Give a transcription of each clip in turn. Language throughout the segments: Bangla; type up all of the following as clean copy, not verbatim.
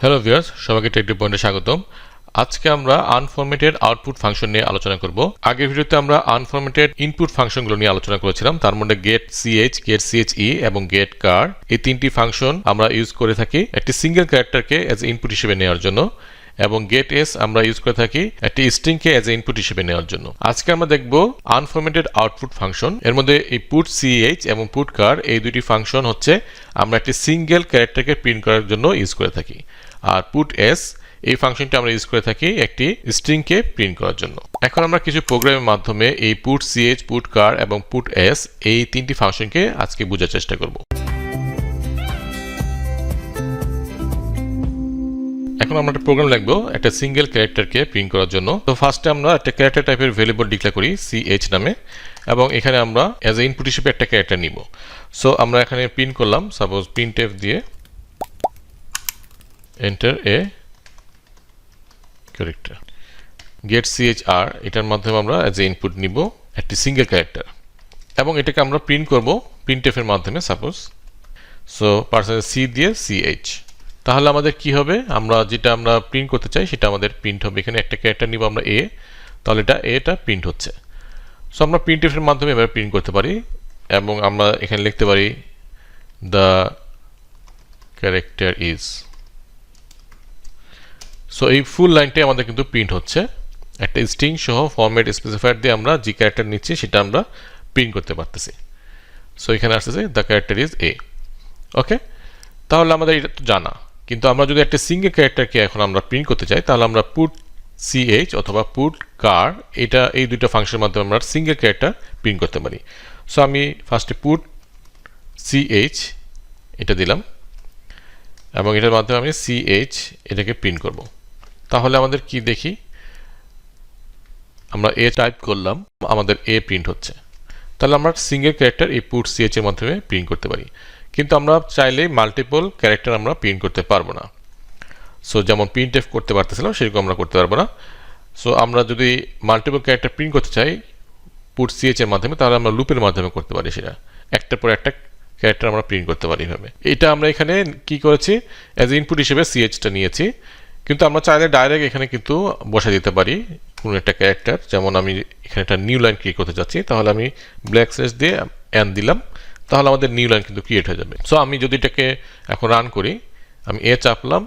হ্যালো ভিউয়ার্স, সবাইকে টেকনিক পয়েন্টে স্বাগতম। আজকে আমরা আনফরম্যাটেড আউটপুট ফাংশন নিয়ে আলোচনা করব। আগের ভিডিওতে আমরা আনফরম্যাটেড ইনপুট ফাংশনগুলো নিয়ে আলোচনা করেছিলাম। তার মধ্যে গেট সিএইচ, গেট সিএইচই এবং গেট কার এই তিনটি ফাংশন আমরা ইউজ করে থাকি একটি সিঙ্গেল ক্যারেক্টারকে অ্যাজ ইনপুট হিসেবে নেওয়ার জন্য, এবং গেট এস আমরা ইউজ করে থাকি একটি স্ট্রিংকে অ্যাজ ইনপুট হিসেবে নেওয়ার জন্য। আজকে আমরা দেখব আনফরম্যাটেড আউটপুট ফাংশন। এর মধ্যে এই পুট সিএইচ এবং পুট কার এই দুটি ফাংশন হচ্ছে আমরা একটি সিঙ্গেল ক্যারেক্টারকে প্রিন্ট করার জন্য ইউজ করে থাকি, আর পুট এস এই ফাংশনটি আমরা ইউজ করে থাকি একটি স্ট্রিংকে প্রিন্ট করার জন্য। এখন আমরা কিছু প্রোগ্রামের মাধ্যমে এই পুট সিএইচ, পুট কার এবং পুট এস এই তিনটি ফাংশনকে আজকে বোঝার চেষ্টা করব। এখন আমরা একটা প্রোগ্রাম লিখবো একটা সিঙ্গেল ক্যারেক্টারকে প্রিন্ট করার জন্য। তো ফার্স্টে আমরা একটা ক্যারেক্টার টাইপের ভেরিয়েবল ডিক্লেয়ার করি সিএইচ নামে, এবং এখানে আমরা অ্যাজ এ ইনপুট হিসেবে একটা ক্যারেক্টার নিব। সো আমরা এখানে প্রিন্ট করলাম, সাপোজ প্রিন্টএফ দিয়ে enter a character. Get CHR এটার মাধ্যমে আমরা অ্যাজ এ ইনপুট নিব একটি সিঙ্গেল ক্যারেক্টার, এবং এটাকে আমরা প্রিন্ট করব প্রিন্টএফ এর মাধ্যমে সাপোজ। সো পার্সেন্টেজ সি দিয়ে সিএইচ। তাহলে আমাদের কি হবে, আমরা যেটা আমরা প্রিন্ট করতে চাই সেটা আমাদের প্রিন্ট হবে। এখানে একটা ক্যারেক্টার নিব আমরা এ, তাহলে এটা প্রিন্ট হচ্ছে। সো আমরা প্রিন্টএফ এর মাধ্যমে এবার প্রিন্ট করতে পারি, এবং আমরা এখানে লিখতে পারি দ্য ক্যারেক্টার ইজ। সো এই ফুল লাইনটাই আমাদের কিন্তু প্রিন্ট হচ্ছে। একটা স্ট্রিং সহ ফরম্যাট স্পেসিফায়ার দিয়ে আমরা যে ক্যারেক্টার নিচ্ছি সেটা আমরা প্রিন্ট করতে পারতেছি। সো এখানে আসতেছে দ্য ক্যারেক্টার ইজ এ। ওকে, তাহলে আমাদের এটা তো জানা, কিন্তু আমরা যদি একটা সিঙ্গেল ক্যারেক্টারকে এখন আমরা প্রিন্ট করতে চাই, তাহলে আমরা পুট সিএইচ অথবা পুট কার এই দুটো ফাংশনের মাধ্যমে আমরা সিঙ্গেল ক্যারেক্টার প্রিন্ট করতে পারি। সো আমি ফার্স্টে পুট সিএইচ এটা দিলাম, এবং এটার মাধ্যমে আমি সিএইচ এটাকে প্রিন্ট করব। তাহলে আমাদের কি দেখি, আমরা এ টাইপ করলাম, আমাদের এ প্রিন্ট হচ্ছে। তাহলে আমরা সিঙ্গেল ক্যারেক্টার এই পুট সিএইচ এর মাধ্যমে প্রিন্ট করতে পারি, কিন্তু আমরা চাইলে মাল্টিপল ক্যারেক্টার আমরা প্রিন্ট করতে পারবো না। সো যেমন প্রিন্টএফ করতে পারতেছিলাম সেরকম আমরা করতে পারবো না। সো আমরা যদি মাল্টিপল ক্যারেক্টার প্রিন্ট করতে চাই পুট সিএইচ এর মাধ্যমে, তাহলে আমরা লুপের মাধ্যমে করতে পারি। সেটা একটার পর একটা ক্যারেক্টার আমরা প্রিন্ট করতে পারি এভাবে। এটা আমরা এখানে কি করেছি, অ্যাজ ইনপুট হিসেবে সিএইচটা নিয়েছি, কিন্তু আমরা চাইলে ডাইরেক্ট এখানে কিন্তু বসা দিতে পারি কোনো একটা ক্যারেক্টার। যেমন আমি এখানে একটা নিউ লাইন ক্রিয়েট করতে চাচ্ছি, তাহলে আমি ব্ল্যাক স্ল্যাশ দিয়ে এন দিলাম, তাহলে আমাদের নিউ লাইন কিন্তু ক্রিয়েট হয়ে যাবে। সো আমি যদি এটাকে এখন রান করি, আমি এ চাপলাম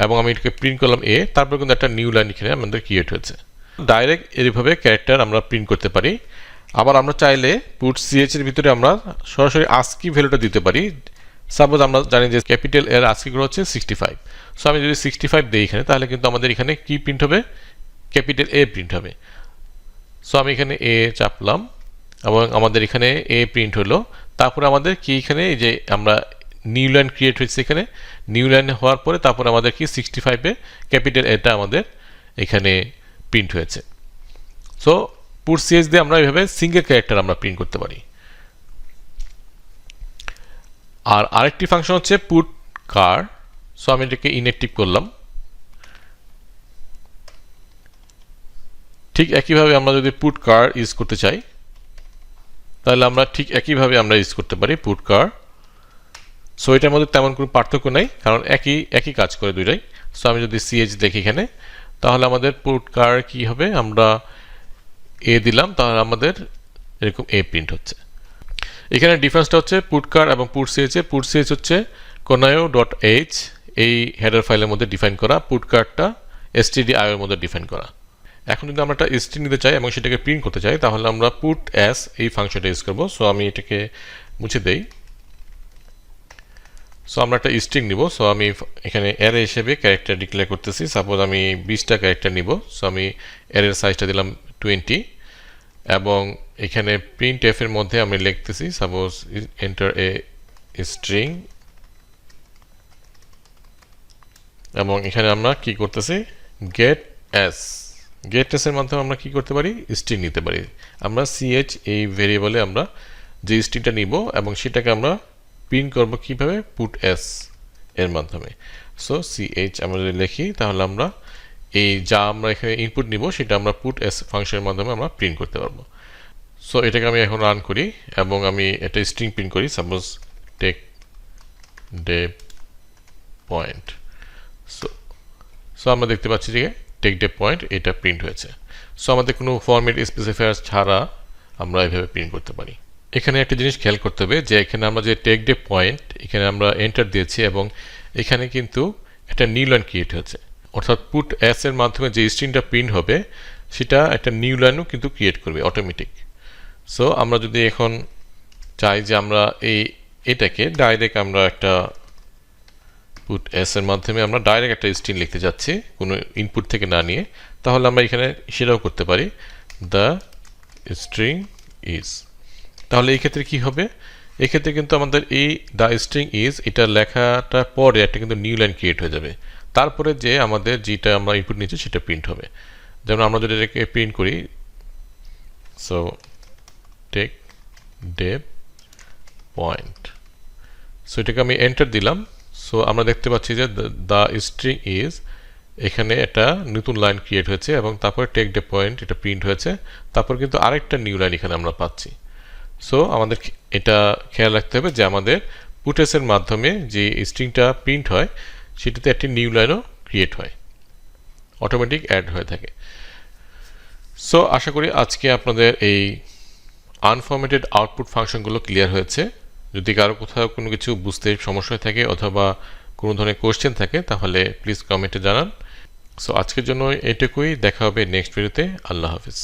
এবং আমি এটাকে প্রিন্ট করলাম এ, তারপর কিন্তু একটা নিউ লাইন এখানে আমাদের ক্রিয়েট হয়েছে। ডাইরেক্ট এইভাবে ক্যারেক্টার আমরা প্রিন্ট করতে পারি। আবার আমরা চাইলে পুট সিএইচ এর ভিতরে আমরা সরাসরি আস্কি ভ্যালুটা দিতে পারি। সাপোজ আমরা জানি যে ক্যাপিটাল এর আস্কি গুলো হচ্ছে 65। সো আমি যদি 65 দিই এখানে, তাহলে কিন্তু আমাদের এখানে কি প্রিন্ট হবে, ক্যাপিটাল এ প্রিন্ট হবে। সো আমি এখানে এ চাপলাম এবং আমাদের এখানে এ প্রিন্ট হলো। তারপরে আমাদের কি এখানে এই যে আমরা নিউ লাইন ক্রিয়েট হয়েছে, এখানে নিউ লাইন হওয়ার পরে তারপরে আমাদের কি 65-এ ক্যাপিটাল এটা আমাদের এখানে প্রিন্ট হয়েছে। সো পুট সিএইচ দিয়ে আমরা এইভাবে সিঙ্গেল ক্যারেক্টার আমরা প্রিন্ট করতে পারি। আর আরেকটি ফাংশন হচ্ছে পুট কার। সো আমি এটাকে ইনঅ্যাক্টিভ করলাম। ঠিক একইভাবে আমরা যদি পুট কার ইউজ করতে চাই, তাহলে আমরা ঠিক একইভাবে আমরা ইউজ করতে পারি পুট কার। সো এটার মধ্যে তেমন কোনো পার্থক্য নেই, কারণ একই কাজ করে দুইটাই। সো আমি যদি সিএইচ দেখি এখানে, তাহলে আমাদের পুট কার কি হবে, আমরা এ দিলাম, তাহলে আমাদের এরকম এ প্রিন্ট হচ্ছে। এখানে ডিফারেন্সটা হচ্ছে পুট কার এবং পুট সিএইচ এর। পুট সিএইচ হচ্ছে কোনায়ো.h এই হেডার ফাইলের মধ্যে ডিফাইন করা, পুট কারটা stdio এর মধ্যে ডিফাইন করা। এখন যদি আমরা একটা স্ট্রিং নিতে চাই এবং সেটাকে প্রিন্ট করতে চাই, তাহলে আমরা পুট এস এই ফাংশনটা ইউজ করব। সো আমি এটাকে মুছে দেই। সো আমরা একটা স্ট্রিং নিব। সো আমি এখানে অ্যারে হিসেবে ক্যারেক্টার ডিক্লেয়ার করতেছি। সাপোজ আমি 20টা ক্যারেক্টার নিব। সো আমি অ্যারের সাইজটা দিলাম 20, এবং এখানে প্রিন্ট এফ এর মধ্যে আমি লিখতেছি সাপোজ এন্টার এ স্ট্রিং, এবং এখানে আমরা কি করতেছি গেট এস এর মাধ্যমে আমরা কি করতে পারি, স্ট্রিং নিতে পারি। আমরা সিএইচ এই ভেরিয়েবলে আমরা যে স্ট্রিংটা নিব এবং সেটাকে আমরা প্রিন্ট করব কিভাবে, পুট এস এর মাধ্যমে। সো সিএইচ আমরা যদি লিখি, তাহলে আমরা এই যা আমরা এখানে ইনপুট নিব সেটা আমরা পুট এস ফাংশনের মাধ্যমে আমরা প্রিন্ট করতে পারবো। সো এটাকে আমি এখন রান করি এবং আমি একটা স্ট্রিং প্রিন্ট করি, suppose tech day point. So আমরা দেখতে পাচ্ছি যে টেক ডে পয়েন্ট এটা প্রিন্ট হয়েছে। সো আমাদের কোনো ফরম্যাট স্পেসিফায়ার ছাড়া আমরা এভাবে প্রিন্ট করতে পারি। এখানে একটা জিনিস খেয়াল করতে হবে যে এখানে আমরা যে টেক ডে পয়েন্ট এখানে আমরা এন্টার দিয়েছি এবং এখানে কিন্তু একটা নিউ লাইন ক্রিয়েট হয়েছে, অর্থাৎ পুট এস এর মাধ্যমে যে স্ট্রিংটা প্রিন্ট হবে সেটা একটা নিউ লাইনও কিন্তু ক্রিয়েট করবে অটোমেটিক। সো আমরা যদি এখন চাই যে আমরা এটাকে ডাইরেক্ট আমরা একটা পুট এস এর মাধ্যমে আমরা ডাইরেক্ট একটা স্ট্রিং লিখতে যাচ্ছি কোনো ইনপুট থেকে না নিয়ে, তাহলে আমরা এখানে সেটাও করতে পারি, দ্য স্ট্রিং ইজ। তাহলে এই ক্ষেত্রে কি হবে, এই ক্ষেত্রে কিন্তু আমাদের এই দ্য স্ট্রিং ইজ এটা লেখাটা পরে একটা কিন্তু নিউ লাইন ক্রিয়েট হয়ে যাবে, তারপরে যে আমাদের যেটা আমরা ইনপুট নিচ্ছি সেটা প্রিন্ট হবে। যেমন আমরা যদি এটাকে প্রিন্ট করি, so tech day point, so এটাকে আমি এন্টার দিলাম। সো আমরা দেখতে পাচ্ছি যে দ্য স্ট্রিং ইজ এখানে একটা নতুন লাইন ক্রিয়েট হয়েছে এবং তারপরে টেক ডে পয়েন্ট এটা প্রিন্ট হয়েছে, তারপর কিন্তু আরেকটা নিউ লাইন এখানে আমরা পাচ্ছি। সো আমাদের এটা খেয়াল রাখতে হবে যে আমাদের পুটেসের মাধ্যমে যে স্ট্রিংটা প্রিন্ট হয় সেটাতে একটি নিউ লাইনও ক্রিয়েট হয়, অটোমেটিক অ্যাড হয়ে থাকে। সো আশা করি আজকে আপনাদের এই আনফরম্যাটেড আউটপুট ফাংশনগুলো ক্লিয়ার হয়েছে। যদি কারো কোথাও কোনো কিছু বুঝতে সমস্যা থাকে অথবা কোনো ধরনের কোয়েশ্চেন থাকে তাহলে প্লিজ কমেন্টে জানান। সো আজকের জন্য এটুকুই, দেখা হবে নেক্সট ভিডিওতে। আল্লাহ হাফিজ।